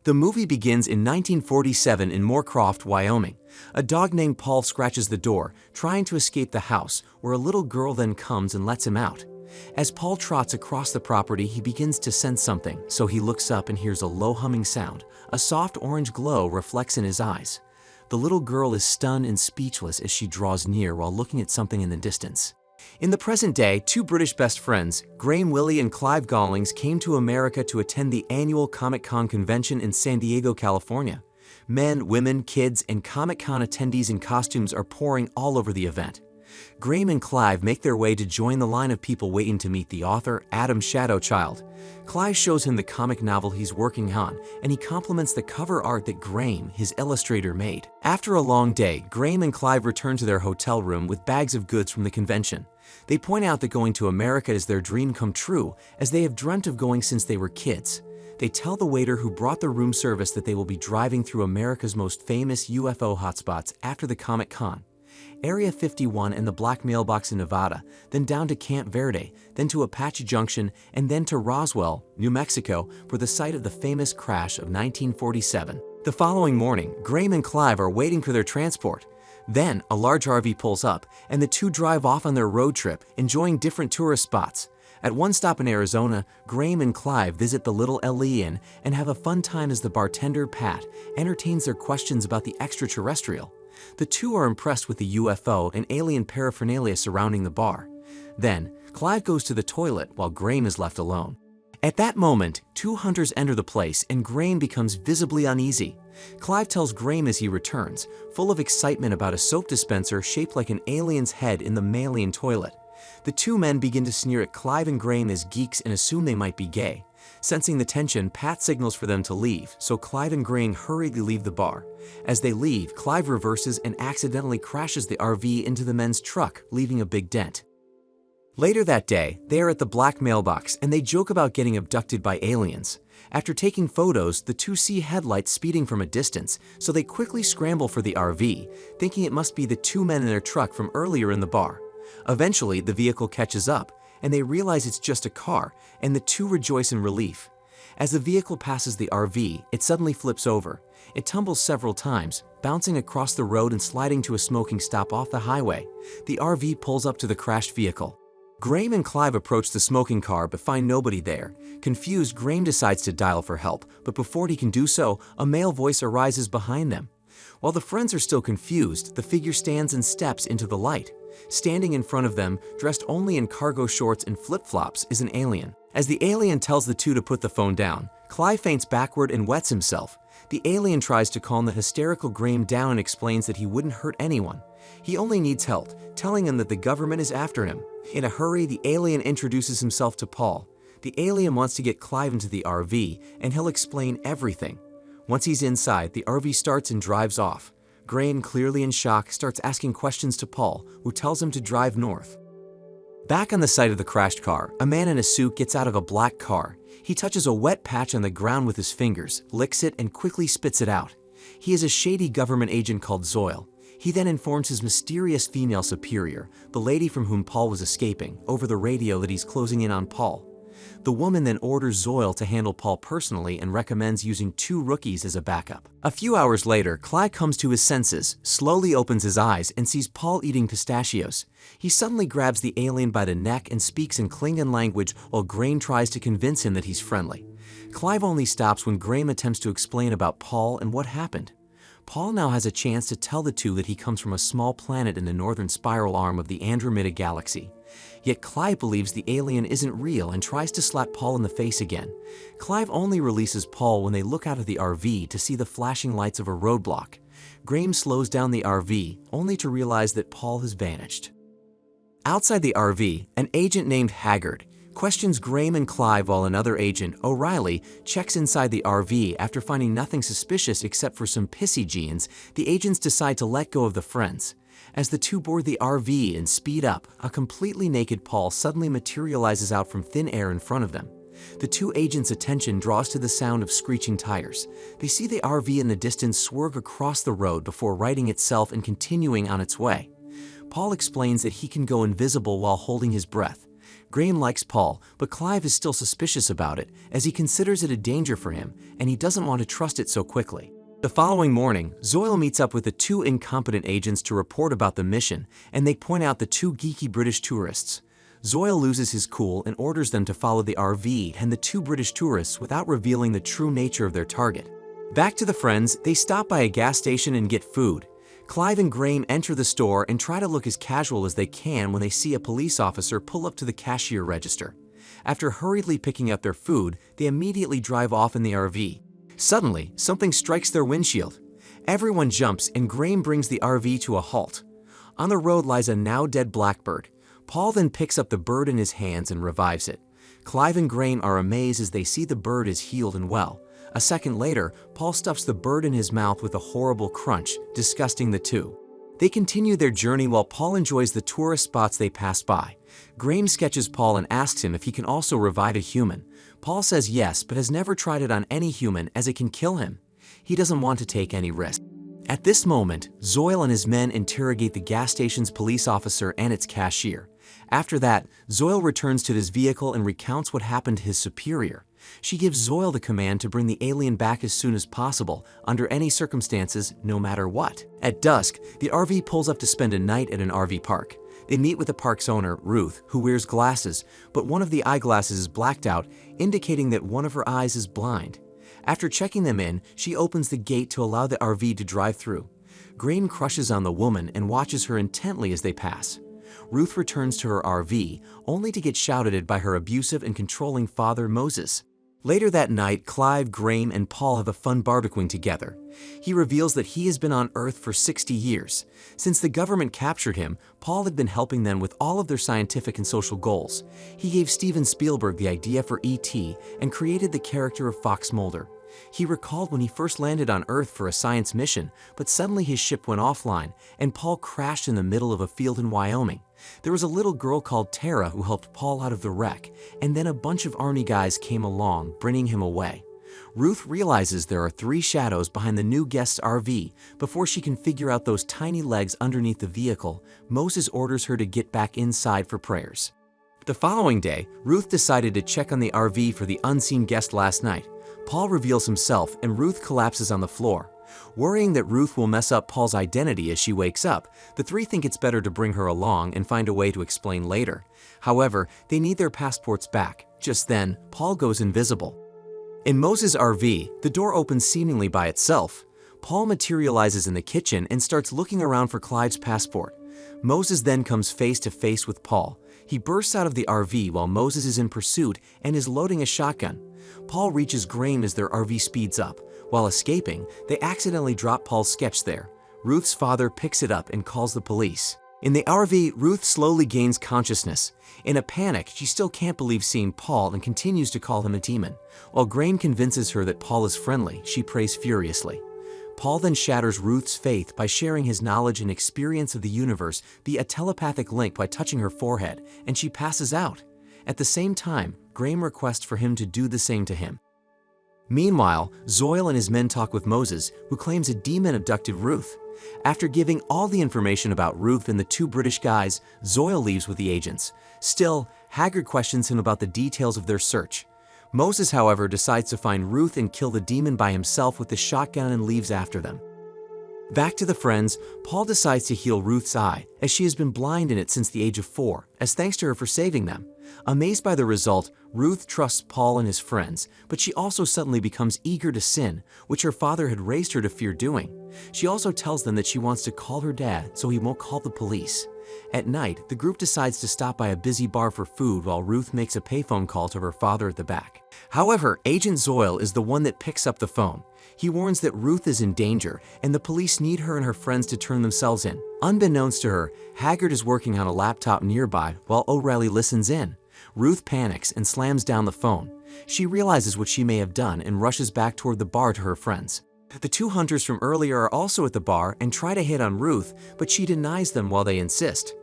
The movie begins in 1947 in Moorcroft, Wyoming. A dog named Paul scratches the door, trying to escape the house, where a little girl then comes and lets him out. As Paul trots across the property, he begins to sense something, so he looks up and hears a low humming sound. A soft orange glow reflects in his eyes. The little girl is stunned and speechless as she draws near while looking at something in the distance. In the present day, two British best friends, Graham Willie and Clive Gollings, came to America to attend the annual Comic-Con convention in San Diego, California. Men, women, kids, and Comic-Con attendees in costumes are pouring all over the event. Graham and Clive make their way to join the line of people waiting to meet the author, Adam Shadowchild. Clive shows him the comic novel he's working on, and he compliments the cover art that Graham, his illustrator, made. After a long day, Graham and Clive return to their hotel room with bags of goods from the convention. They point out that going to America is their dream come true, as they have dreamt of going since they were kids. They tell the waiter who brought the room service that they will be driving through America's most famous UFO hotspots after the Comic-Con. Area 51 and the Black Mailbox in Nevada, then down to Camp Verde, then to Apache Junction, and then to Roswell, New Mexico, for the site of the famous crash of 1947. The following morning, Graham and Clive are waiting for their transport. Then, a large RV pulls up, and the two drive off on their road trip, enjoying different tourist spots. At one stop in Arizona, Graham and Clive visit the Little LE Inn and have a fun time as the bartender, Pat, entertains their questions about the extraterrestrial. The two are impressed with the UFO and alien paraphernalia surrounding the bar. Then, Clive goes to the toilet while Graham is left alone. At that moment, two hunters enter the place and Graham becomes visibly uneasy. Clive tells Graham as he returns, full of excitement about a soap dispenser shaped like an alien's head in the mammalian toilet. The two men begin to sneer at Clive and Graham as geeks and assume they might be gay. Sensing the tension, Pat signals for them to leave, so Clive and Graham hurriedly leave the bar. As they leave, Clive reverses and accidentally crashes the RV into the men's truck, leaving a big dent. Later that day, they are at the Black Mailbox and they joke about getting abducted by aliens. After taking photos, the two see headlights speeding from a distance, so they quickly scramble for the RV, thinking it must be the two men in their truck from earlier in the bar. Eventually, the vehicle catches up, and they realize it's just a car, and the two rejoice in relief. As the vehicle passes the RV, it suddenly flips over. It tumbles several times, bouncing across the road and sliding to a smoking stop off the highway. The RV pulls up to the crashed vehicle. Graham and Clive approach the smoking car but find nobody there. Confused, Graham decides to dial for help, but before he can do so, a male voice arises behind them. While the friends are still confused, the figure stands and steps into the light. Standing in front of them, dressed only in cargo shorts and flip-flops, is an alien. As the alien tells the two to put the phone down, Clive faints backward and wets himself. The alien tries to calm the hysterical Graham down and explains that he wouldn't hurt anyone. He only needs help, telling him that the government is after him. In a hurry, the alien introduces himself to Paul. The alien wants to get Clive into the RV, and he'll explain everything. Once he's inside, the RV starts and drives off. Graham, clearly in shock, starts asking questions to Paul, who tells him to drive north. Back on the site of the crashed car, a man in a suit gets out of a black car. He touches a wet patch on the ground with his fingers, licks it, and quickly spits it out. He is a shady government agent called Zoyle. He then informs his mysterious female superior, the lady from whom Paul was escaping, over the radio that he's closing in on Paul. The woman then orders Zoyle to handle Paul personally and recommends using two rookies as a backup. A few hours later, Clive comes to his senses, slowly opens his eyes, and sees Paul eating pistachios. He suddenly grabs the alien by the neck and speaks in Klingon language while Graham tries to convince him that he's friendly. Clive only stops when Graham attempts to explain about Paul and what happened. Paul now has a chance to tell the two that he comes from a small planet in the northern spiral arm of the Andromeda Galaxy. Yet Clive believes the alien isn't real and tries to slap Paul in the face again. Clive only releases Paul when they look out of the RV to see the flashing lights of a roadblock. Graham slows down the RV, only to realize that Paul has vanished. Outside the RV, an agent named Haggard questions Graham and Clive while another agent, O'Reilly, checks inside the RV after finding nothing suspicious except for some pissy jeans. The agents decide to let go of the friends. As the two board the RV and speed up, a completely naked Paul suddenly materializes out from thin air in front of them. The two agents' attention draws to the sound of screeching tires. They see the RV in the distance swerve across the road before righting itself and continuing on its way. Paul explains that he can go invisible while holding his breath. Graham likes Paul, but Clive is still suspicious about it as he considers it a danger for him and he doesn't want to trust it so quickly. The following morning, Zoyle meets up with the two incompetent agents to report about the mission, and they point out the two geeky British tourists. Zoyle loses his cool and orders them to follow the RV and the two British tourists without revealing the true nature of their target. Back to the friends, they stop by a gas station and get food. Clive and Graham enter the store and try to look as casual as they can when they see a police officer pull up to the cashier register. After hurriedly picking up their food, they immediately drive off in the RV. Suddenly, something strikes their windshield. Everyone jumps and Graham brings the RV to a halt. On the road lies a now dead blackbird. Paul then picks up the bird in his hands and revives it. Clive and Graham are amazed as they see the bird is healed and well. A second later, Paul stuffs the bird in his mouth with a horrible crunch, disgusting the two. They continue their journey while Paul enjoys the tourist spots they pass by. Graham sketches Paul and asks him if he can also revive a human. Paul says yes, but has never tried it on any human as it can kill him. He doesn't want to take any risk. At this moment, Zoyle and his men interrogate the gas station's police officer and its cashier. After that, Zoyle returns to his vehicle and recounts what happened to his superior. She gives Zoyle the command to bring the alien back as soon as possible, under any circumstances, no matter what. At dusk, the RV pulls up to spend a night at an RV park. They meet with the park's owner, Ruth, who wears glasses, but one of the eyeglasses is blacked out, indicating that one of her eyes is blind. After checking them in, she opens the gate to allow the RV to drive through. Graham crushes on the woman and watches her intently as they pass. Ruth returns to her RV, only to get shouted at by her abusive and controlling father, Moses. Later that night, Clive, Graham, and Paul have a fun barbecuing together. He reveals that he has been on Earth for 60 years. Since the government captured him, Paul had been helping them with all of their scientific and social goals. He gave Steven Spielberg the idea for E.T. and created the character of Fox Mulder. He recalled when he first landed on Earth for a science mission, but suddenly his ship went offline, and Paul crashed in the middle of a field in Wyoming. There was a little girl called Tara who helped Paul out of the wreck, and then a bunch of army guys came along, bringing him away. Ruth realizes there are 3 shadows behind the new guest's RV. Before she can figure out those tiny legs underneath the vehicle, Moses orders her to get back inside for prayers. The following day, Ruth decided to check on the RV for the unseen guest last night. Paul reveals himself and Ruth collapses on the floor. Worrying that Ruth will mess up Paul's identity as she wakes up, the 3 think it's better to bring her along and find a way to explain later. However, they need their passports back. Just then, Paul goes invisible. In Moses' RV, the door opens seemingly by itself. Paul materializes in the kitchen and starts looking around for Clive's passport. Moses then comes face to face with Paul. He bursts out of the RV while Moses is in pursuit and is loading a shotgun. Paul reaches Graham as their RV speeds up. While escaping, they accidentally drop Paul's sketch there. Ruth's father picks it up and calls the police. In the RV, Ruth slowly gains consciousness. In a panic, she still can't believe seeing Paul and continues to call him a demon. While Graham convinces her that Paul is friendly, she prays furiously. Paul then shatters Ruth's faith by sharing his knowledge and experience of the universe via a telepathic link by touching her forehead, and she passes out. At the same time, Graham requests for him to do the same to him. Meanwhile, Zoyle and his men talk with Moses, who claims a demon abducted Ruth. After giving all the information about Ruth and the 2 British guys, Zoyle leaves with the agents. Still, Haggard questions him about the details of their search. Moses, however, decides to find Ruth and kill the demon by himself with the shotgun and leaves after them. Back to the friends, Paul decides to heal Ruth's eye, as she has been blind in it since the age of 4, as thanks to her for saving them. Amazed by the result, Ruth trusts Paul and his friends, but she also suddenly becomes eager to sin, which her father had raised her to fear doing. She also tells them that she wants to call her dad so he won't call the police. At night, the group decides to stop by a busy bar for food while Ruth makes a payphone call to her father at the back. However, Agent Zoyle is the one that picks up the phone. He warns that Ruth is in danger and the police need her and her friends to turn themselves in. Unbeknownst to her, Haggard is working on a laptop nearby while O'Reilly listens in. Ruth panics and slams down the phone. She realizes what she may have done and rushes back toward the bar to her friends. The 2 hunters from earlier are also at the bar and try to hit on Ruth, but she denies them while they insist.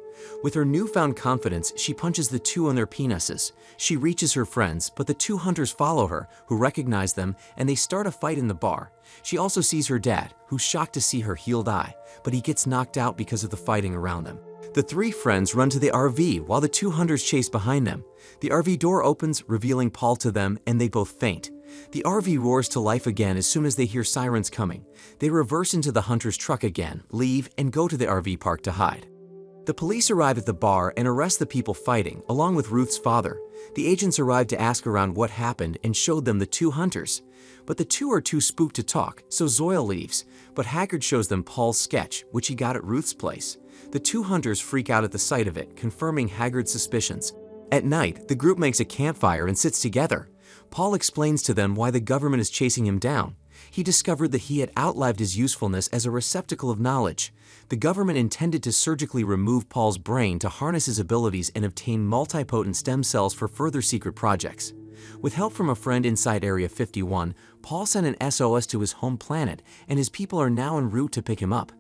With her newfound confidence, she punches the 2 on their penises. She reaches her friends, but the 2 hunters follow her, who recognize them, and they start a fight in the bar. She also sees her dad, who's shocked to see her healed eye, but he gets knocked out because of the fighting around them. The three friends run to the RV while the two hunters chase behind them. The RV door opens, revealing Paul to them, and they both faint. The RV roars to life again as soon as they hear sirens coming. They reverse into the hunter's truck again, leave, and go to the RV park to hide. The police arrive at the bar and arrest the people fighting, along with Ruth's father. The agents arrive to ask around what happened and showed them the two hunters. But the two are too spooked to talk, so Zoyle leaves. But Haggard shows them Paul's sketch, which he got at Ruth's place. The two hunters freak out at the sight of it, confirming Haggard's suspicions. At night, the group makes a campfire and sits together. Paul explains to them why the government is chasing him down. He discovered that he had outlived his usefulness as a receptacle of knowledge. The government intended to surgically remove Paul's brain to harness his abilities and obtain multipotent stem cells for further secret projects. With help from a friend inside Area 51, Paul sent an SOS to his home planet, and his people are now en route to pick him up.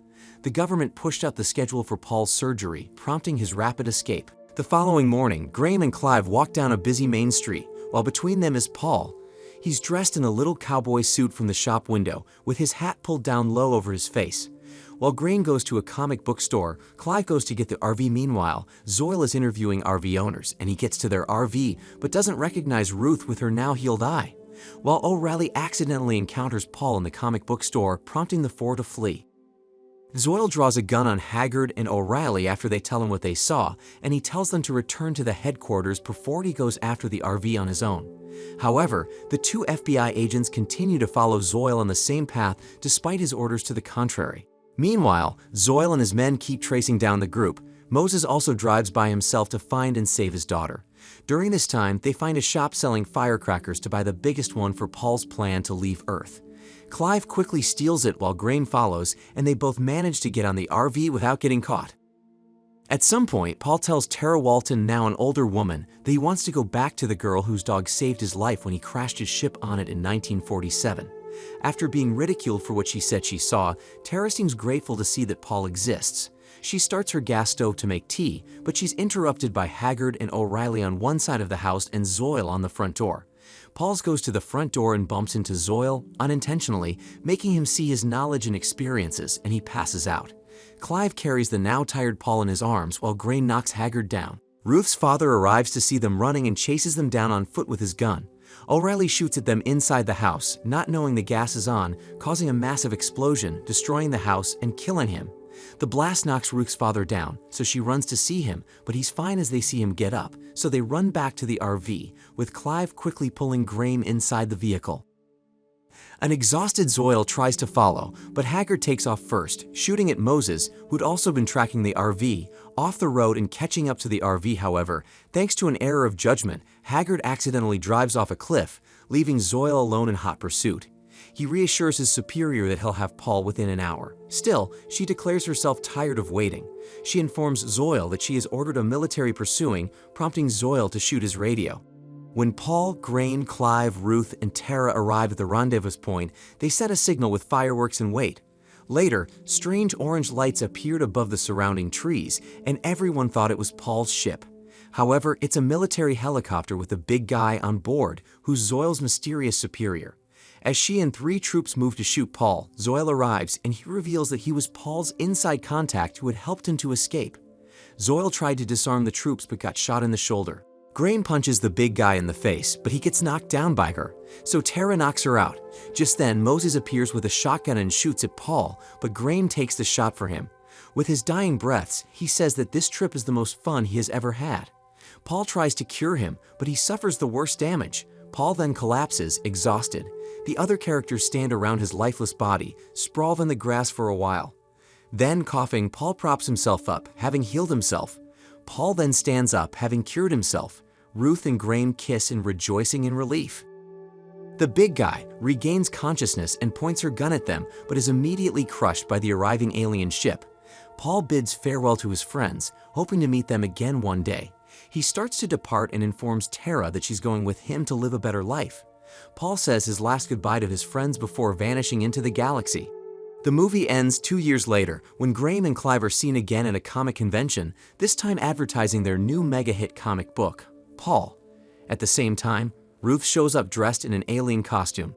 The government pushed out the schedule for Paul's surgery, prompting his rapid escape. The following morning, Graham and Clive walk down a busy main street, while between them is Paul. He's dressed in a little cowboy suit from the shop window, with his hat pulled down low over his face. While Graham goes to a comic book store, Clive goes to get the RV. Meanwhile, Zoyle is interviewing RV owners, and he gets to their RV, but doesn't recognize Ruth with her now-healed eye. While O'Reilly accidentally encounters Paul in the comic book store, prompting the four to flee. Zoyle draws a gun on Haggard and O'Reilly after they tell him what they saw, and he tells them to return to the headquarters before he goes after the RV on his own. However, the two FBI agents continue to follow Zoyle on the same path despite his orders to the contrary. Meanwhile, Zoyle and his men keep tracing down the group. Moses also drives by himself to find and save his daughter. During this time, they find a shop selling firecrackers to buy the biggest one for Paul's plan to leave Earth. Clive quickly steals it while Graham follows, and they both manage to get on the RV without getting caught. At some point, Paul tells Tara Walton, now an older woman, that he wants to go back to the girl whose dog saved his life when he crashed his ship on it in 1947. After being ridiculed for what she said she saw, Tara seems grateful to see that Paul exists. She starts her gas stove to make tea, but she's interrupted by Haggard and O'Reilly on one side of the house and Zoyle on the front door. Paul goes to the front door and bumps into Zoyle, unintentionally, making him see his knowledge and experiences, and he passes out. Clive carries the now-tired Paul in his arms while Gray knocks Haggard down. Ruth's father arrives to see them running and chases them down on foot with his gun. O'Reilly shoots at them inside the house, not knowing the gas is on, causing a massive explosion, destroying the house and killing him. The blast knocks Ruth's father down, so she runs to see him, but he's fine as they see him get up, so they run back to the RV, with Clive quickly pulling Graham inside the vehicle. An exhausted Zoyle tries to follow, but Haggard takes off first, shooting at Moses, who'd also been tracking the RV, off the road and catching up to the RV. However, thanks to an error of judgment, Haggard accidentally drives off a cliff, leaving Zoyle alone in hot pursuit. He reassures his superior that he'll have Paul within an hour. Still, she declares herself tired of waiting. She informs Zoyle that she has ordered a military pursuing, prompting Zoyle to shoot his radio. When Paul, Graham, Clive, Ruth, and Tara arrive at the rendezvous point, they set a signal with fireworks and wait. Later, strange orange lights appeared above the surrounding trees, and everyone thought it was Paul's ship. However, it's a military helicopter with a big guy on board, who's Zoyle's mysterious superior. As she and three troops move to shoot Paul, Zoyle arrives and he reveals that he was Paul's inside contact who had helped him to escape. Zoyle tried to disarm the troops but got shot in the shoulder. Graham punches the big guy in the face, but he gets knocked down by her, so Tara knocks her out. Just then, Moses appears with a shotgun and shoots at Paul, but Graham takes the shot for him. With his dying breaths, he says that this trip is the most fun he has ever had. Paul tries to cure him, but he suffers the worst damage. Paul then collapses, exhausted. The other characters stand around his lifeless body, sprawled in the grass for a while. Then, coughing, Paul props himself up, having healed himself. Paul then stands up, having cured himself. Ruth and Graham kiss in rejoicing in relief. The big guy regains consciousness and points her gun at them, but is immediately crushed by the arriving alien ship. Paul bids farewell to his friends, hoping to meet them again one day. He starts to depart and informs Tara that she's going with him to live a better life. Paul says his last goodbye to his friends before vanishing into the galaxy. The movie ends 2 years later, when Graham and Clive are seen again at a comic convention, this time advertising their new mega-hit comic book, Paul. At the same time, Ruth shows up dressed in an alien costume.